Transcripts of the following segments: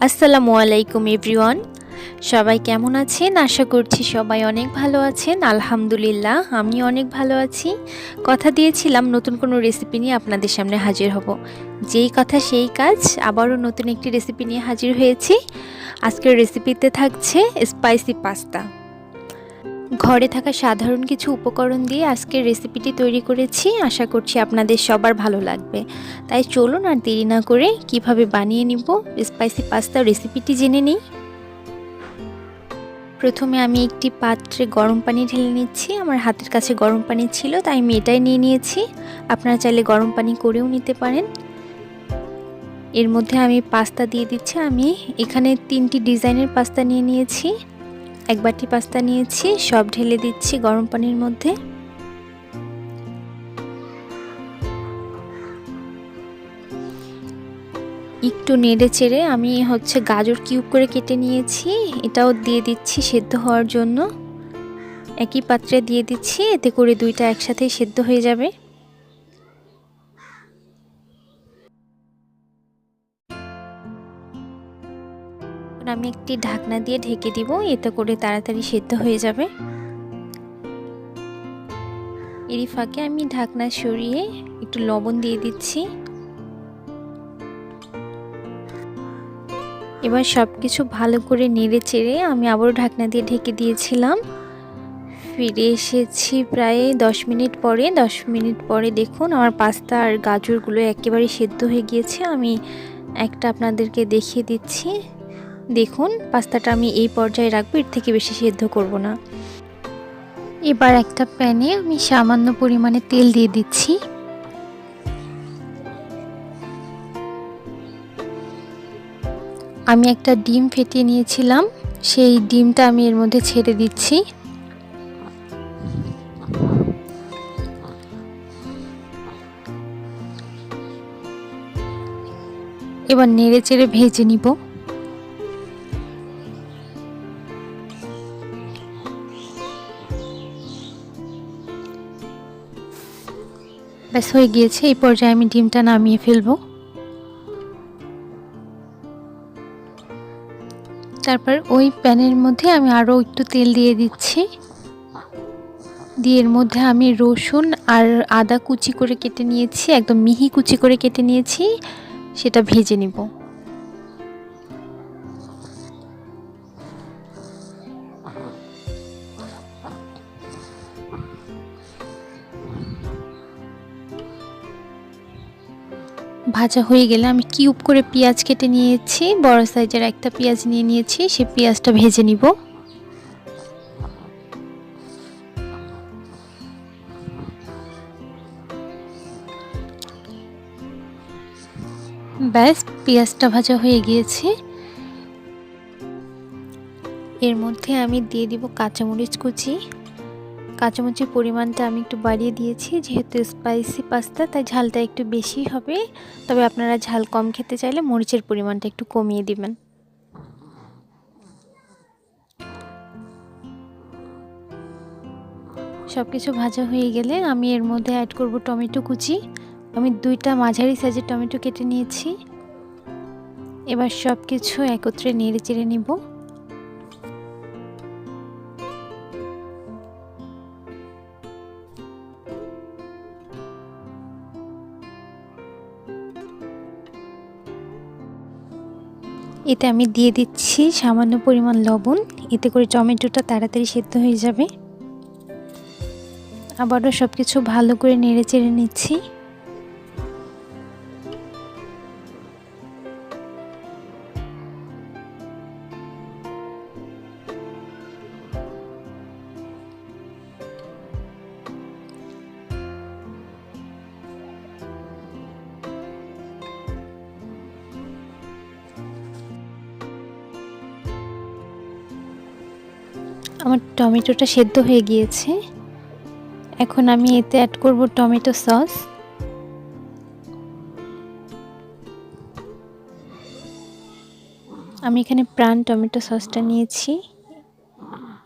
আসসালামু আলাইকুম এভরিওয়ান। সবাই কেমন আছেন? আশা করছি সবাই অনেক ভালো আছেন। আলহামদুলিল্লাহ আমি অনেক ভালো আছি। কথা দিয়েছিলাম নতুন কোনো রেসিপি নিয়ে আপনাদের সামনে হাজির হব। যেই কথা সেই কাজ, আবারও নতুন একটি রেসিপি নিয়ে হাজির হয়েছি। আজকের রেসিপিতে থাকছে স্পাইসি পাস্তা। ঘরে থাকা সাধারণ কিছু উপকরণ দিয়ে আজকের রেসিপিটি তৈরি করেছি। আশা করছি আপনাদের সবার ভালো লাগবে। তাই চলুন আর দেরি না করে কিভাবে বানিয়ে নিব স্পাইসি পাস্তা রেসিপিটি জেনে নিই। প্রথমে আমি একটি পাত্রে গরম পানি ঢেলে নিচ্ছি। আমার হাতের কাছে গরম পানি ছিল তাই আমি এটাই নিয়ে নিয়েছি। আপনারা চাইলে গরম পানি করেও নিতে পারেন। এর মধ্যে আমি পাস্তা দিয়ে দিচ্ছি। আমি এখানে 3টি ডিজাইনের পাস্তা নিয়ে নিয়েছি। এক বাটি পাস্তা নিয়েছি, সব ঢেলে দিচ্ছি গরম পানির মধ্যে। একটু নেড়ে চেড়ে আমি গাজর কিউব করে কেটে নিয়েছি, এটাও দিয়ে দিচ্ছি সেদ্ধ হওয়ার জন্য। একই পাত্রে দিয়ে দিচ্ছি, এতে করে দুইটা একসাথেই সেদ্ধ হয়ে যাবে। আমি একটি ঢাকনা দিয়ে ঢেকে দিব, এতে করে তাড়াতাড়ি সেদ্ধ হয়ে যাবে। এরই ফাঁকে আমি ঢাকনা সরিয়ে একটু লবণ দিয়ে দিচ্ছি। এবার সব কিছু ভালো করে নেড়ে চেড়ে আমি আবারও ঢাকনা দিয়ে ঢেকে দিয়েছিলাম। ফিরে এসেছি প্রায় 10 মিনিট পরে। 10 মিনিট পরে দেখুন আমার পাস্তা আর গাজরগুলো একেবারে সেদ্ধ হয়ে গিয়েছে। আমি একটা আপনাদেরকে দেখিয়ে দিচ্ছি। দেখুন পাস্তাটা আমি এই পর্যায়ে রাখবো, এর থেকে বেশি সেদ্ধ করব না। এবার একটা প্যানে আমি সামান্য পরিমাণে তেল দিয়ে দিচ্ছি। আমি একটা ডিম ফেটিয়ে নিয়েছিলাম, সেই ডিমটা আমি এর মধ্যে ছেড়ে দিচ্ছি। এবার নেড়ে চেড়ে ভেজে নিব। ব্যাস হয়ে গিয়েছে। এই পর্যায়ে আমি ডিমটা নামিয়ে ফেলবো। তারপর ওই প্যানের মধ্যে আমি আরও একটু তেল দিয়ে দিচ্ছি। দিয়ে এর মধ্যে আমি রসুন আর আদা কুচি করে কেটে নিয়েছি, একদম মিহি কুচি করে কেটে নিয়েছি, সেটা ভেজে নিব। ভাজা হয়ে গেলে আমি কিউব করে পেঁয়াজ কেটে নিয়েছি, বড় সাইজের একটা পেঁয়াজ নিয়ে নিয়েছি, সেই পেঁয়াজটা ভেজে নিব। ব্যাস পেঁয়াজটা ভাজা হয়ে গিয়েছে। এর মধ্যে আমি দিয়ে দিব কাঁচামরিচ কুচি। কাঁচামরিচের পরিমাণটা আমি একটু বাড়িয়ে দিয়েছি, যেহেতু স্পাইসি পাস্তা তাই ঝালটা একটু বেশি হবে। তবে আপনারা ঝাল কম খেতে চাইলে মরিচের পরিমাণটা একটু কমিয়ে দিবেন। সব কিছু ভাজা হয়ে গেলে আমি এর মধ্যে অ্যাড করব টমেটো কুচি। আমি 2টা মাঝারি সাইজের টমেটো কেটে নিয়েছি। এবার সব কিছু একত্রে নেড়ে চেড়ে নিব। এতে আমি দিয়ে দিচ্ছি সামান্য পরিমাণ লবণ, এতে করে টমেটোটা তাড়াতাড়ি সেদ্ধ হয়ে যাবে। আবারও সব কিছু ভালো করে নেড়ে চেড়ে নিচ্ছি। আমার টমেটোটা সেদ্ধ হয়ে গিয়েছে। এখন আমি এতে অ্যাড করব টমেটো সস। আমি এখানে প্রাণ টমেটো সসটা নিয়েছি।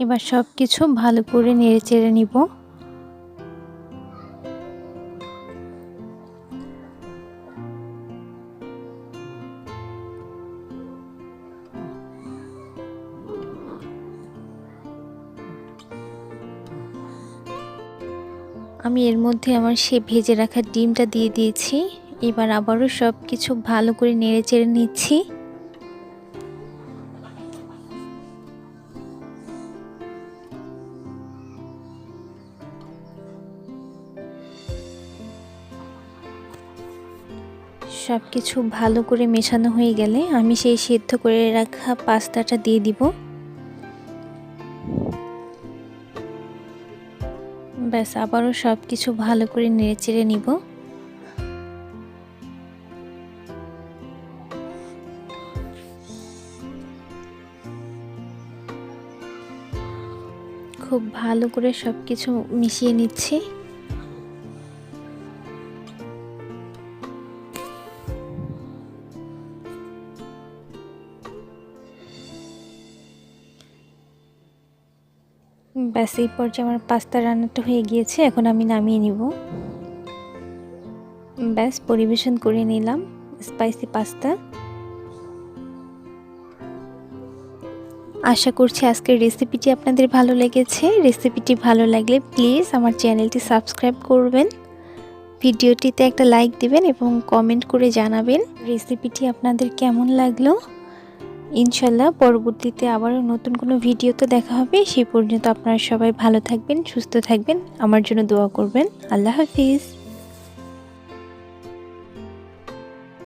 এবার সব কিছু ভালো করে নেড়ে চেড়ে নিব। আমি এর মধ্যে আমার সেই ভেজে রাখা ডিমটা দিয়ে দিয়েছি। এবার আবারও সব কিছু ভালো করে নেড়ে চেড়ে নিচ্ছি। সব কিছু ভালো করে মেশানো হয়ে গেলে আমি সেই সিদ্ধ করে রাখা পাস্তাটা দিয়ে দিব। ব্যাস, আবারও সব কিছু ভালো করে নেড়েচেড়ে নিব। খুব ভালো করে সব কিছু মিশিয়ে নিচ্ছি। ব্যাস, এই পর্যায়ে আমার পাস্তা রান্নাটা হয়ে গিয়েছে। এখন আমি নামিয়ে নিব। ব্যাস, পরিবেশন করে নিলাম স্পাইসি পাস্তা। আশা করছি আজকের রেসিপিটি আপনাদের ভালো লেগেছে। রেসিপিটি ভালো লাগলে প্লিজ আমার চ্যানেলটি সাবস্ক্রাইব করবেন, ভিডিওটিতে একটা লাইক দিবেন এবং কমেন্ট করে জানাবেন রেসিপিটি আপনাদের কেমন লাগলো। ইনশাল্লাহ পরবর্তীতে আবারও নতুন কোনো ভিডিওতে দেখা হবে। সেই পর্যন্ত আপনারা সবাই ভালো থাকবেন, সুস্থ থাকবেন, আমার জন্য দোয়া করবেন। আল্লাহ হাফিজ।